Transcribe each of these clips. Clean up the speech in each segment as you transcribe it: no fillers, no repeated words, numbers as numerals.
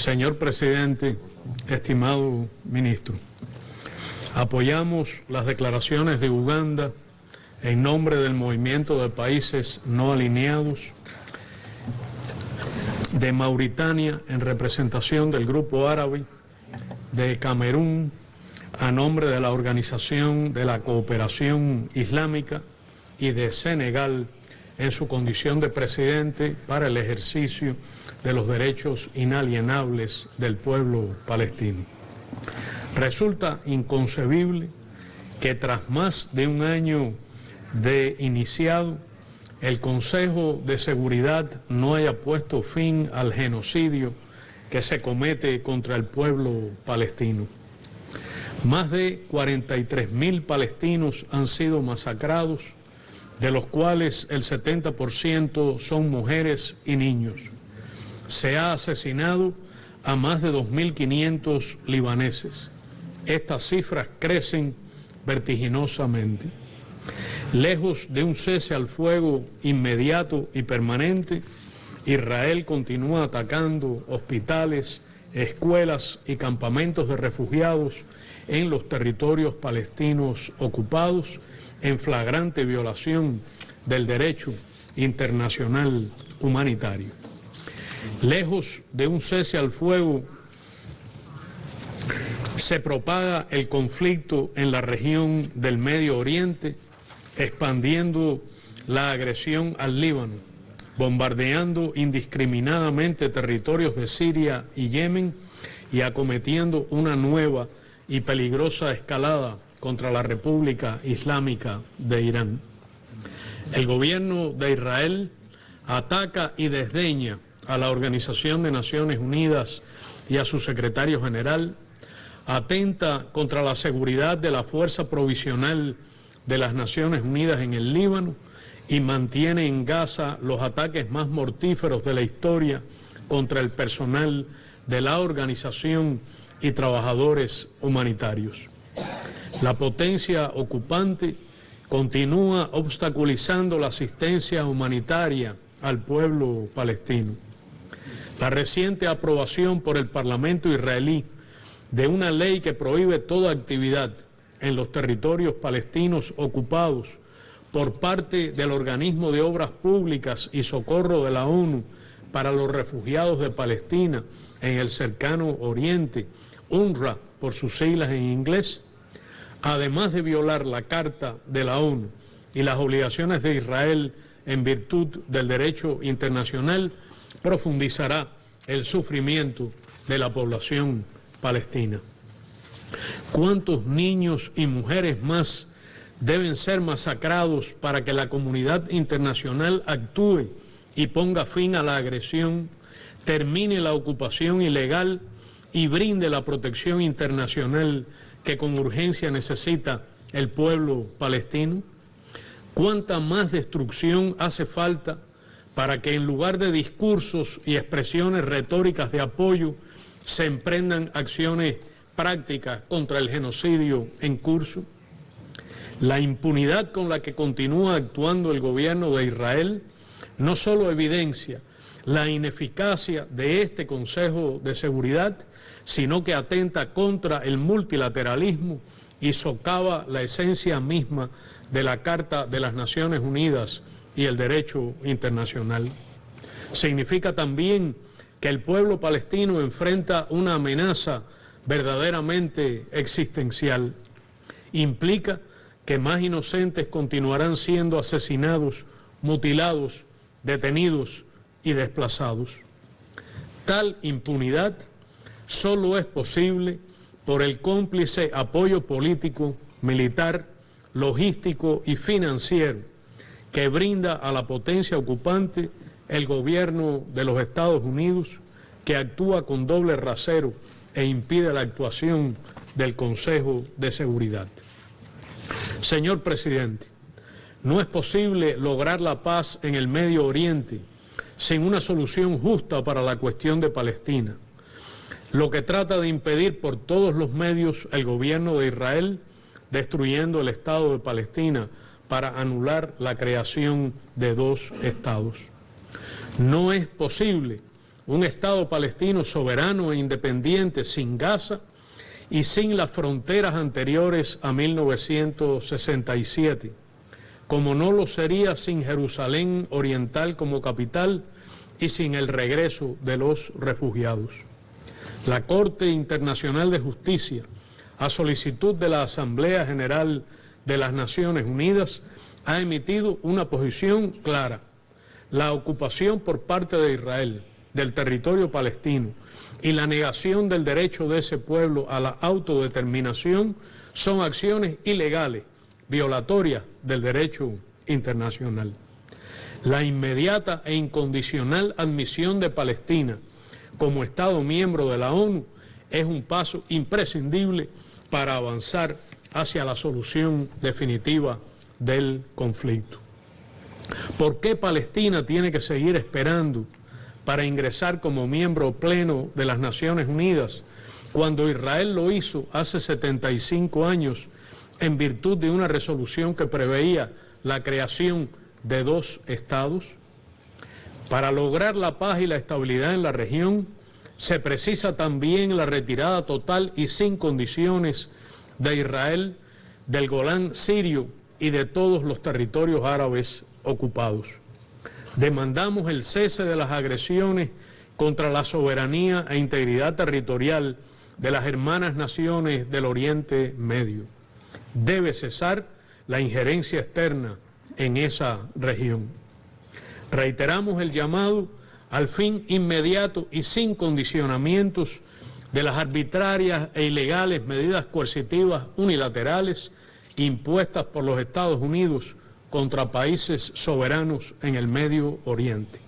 Señor presidente, estimado ministro, apoyamos las declaraciones de Uganda en nombre del movimiento de países no alineados, de Mauritania en representación del Grupo Árabe, de Camerún a nombre de la Organización de la Cooperación Islámica y de Senegal en su condición de presidente para el ejercicio de los derechos inalienables del pueblo palestino. Resulta inconcebible que tras más de un año de iniciado, el Consejo de Seguridad no haya puesto fin al genocidio que se comete contra el pueblo palestino. Más de 43.000 palestinos han sido masacrados, de los cuales el 70% son mujeres y niños. Se ha asesinado a más de 2.500 libaneses. Estas cifras crecen vertiginosamente. Lejos de un cese al fuego inmediato y permanente, Israel continúa atacando hospitales, escuelas y campamentos de refugiados en los territorios palestinos ocupados, en flagrante violación del derecho internacional humanitario. Lejos de un cese al fuego, se propaga el conflicto en la región del Medio Oriente, expandiendo la agresión al Líbano, bombardeando indiscriminadamente territorios de Siria y Yemen y acometiendo una nueva y peligrosa escalada contra la República Islámica de Irán. El gobierno de Israel ataca y desdeña a la Organización de Naciones Unidas y a su secretario general, atenta contra la seguridad de la Fuerza Provisional de las Naciones Unidas en el Líbano y mantiene en Gaza los ataques más mortíferos de la historia contra el personal de la organización y trabajadores humanitarios. La potencia ocupante continúa obstaculizando la asistencia humanitaria al pueblo palestino. La reciente aprobación por el Parlamento israelí de una ley que prohíbe toda actividad en los territorios palestinos ocupados por parte del Organismo de Obras Públicas y Socorro de la ONU para los refugiados de Palestina en el cercano Oriente, UNRWA por sus siglas en inglés, además de violar la Carta de la ONU y las obligaciones de Israel en virtud del derecho internacional, profundizará el sufrimiento de la población palestina. ¿Cuántos niños y mujeres más deben ser masacrados para que la comunidad internacional actúe y ponga fin a la agresión, termine la ocupación ilegal y brinde la protección internacional que con urgencia necesita el pueblo palestino? ¿Cuánta más destrucción hace falta para que en lugar de discursos y expresiones retóricas de apoyo se emprendan acciones prácticas contra el genocidio en curso? La impunidad con la que continúa actuando el gobierno de Israel no solo evidencia la ineficacia de este Consejo de Seguridad, sino que atenta contra el multilateralismo y socava la esencia misma de la Carta de las Naciones Unidas y el derecho internacional. Significa también que el pueblo palestino enfrenta una amenaza verdaderamente existencial. Implica que más inocentes continuarán siendo asesinados, mutilados, detenidos y desplazados. Tal impunidad solo es posible por el cómplice apoyo político, militar, logístico y financiero que brinda a la potencia ocupante el gobierno de los Estados Unidos, que actúa con doble rasero e impide la actuación del Consejo de Seguridad. Señor presidente, no es posible lograr la paz en el Medio Oriente sin una solución justa para la cuestión de Palestina, lo que trata de impedir por todos los medios el gobierno de Israel, destruyendo el Estado de Palestina para anular la creación de dos estados. No es posible un Estado palestino soberano e independiente sin Gaza y sin las fronteras anteriores a 1967, como no lo sería sin Jerusalén Oriental como capital y sin el regreso de los refugiados. La Corte Internacional de Justicia, a solicitud de la Asamblea General de las Naciones Unidas, ha emitido una posición clara. La ocupación por parte de Israel del territorio palestino y la negación del derecho de ese pueblo a la autodeterminación son acciones ilegales, violatorias del derecho internacional. La inmediata e incondicional admisión de Palestina como Estado miembro de la ONU es un paso imprescindible para avanzar hacia la solución definitiva del conflicto. ¿Por qué Palestina tiene que seguir esperando para ingresar como miembro pleno de las Naciones Unidas cuando Israel lo hizo hace 75 años en virtud de una resolución que preveía la creación de 2 estados? Para lograr la paz y la estabilidad en la región se precisa también la retirada total y sin condiciones de Israel, del Golán sirio y de todos los territorios árabes ocupados. Demandamos el cese de las agresiones contra la soberanía e integridad territorial de las hermanas naciones del Oriente Medio. Debe cesar la injerencia externa en esa región. Reiteramos el llamado al fin inmediato y sin condicionamientos de las arbitrarias e ilegales medidas coercitivas unilaterales impuestas por los Estados Unidos contra países soberanos en el Medio Oriente.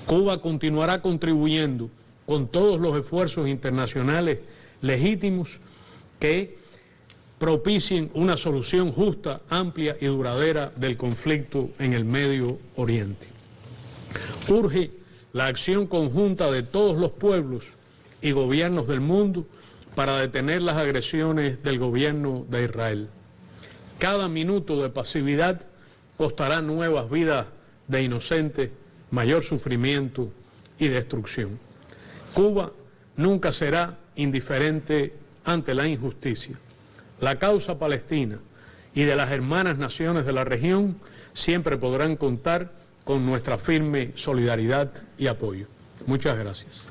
Cuba continuará contribuyendo con todos los esfuerzos internacionales legítimos que propicien una solución justa, amplia y duradera del conflicto en el Medio Oriente. Urge la acción conjunta de todos los pueblos y gobiernos del mundo para detener las agresiones del gobierno de Israel. Cada minuto de pasividad costará nuevas vidas de inocentes, mayor sufrimiento y destrucción. Cuba nunca será indiferente ante la injusticia. La causa palestina y de las hermanas naciones de la región siempre podrán contar con nuestra firme solidaridad y apoyo. Muchas gracias.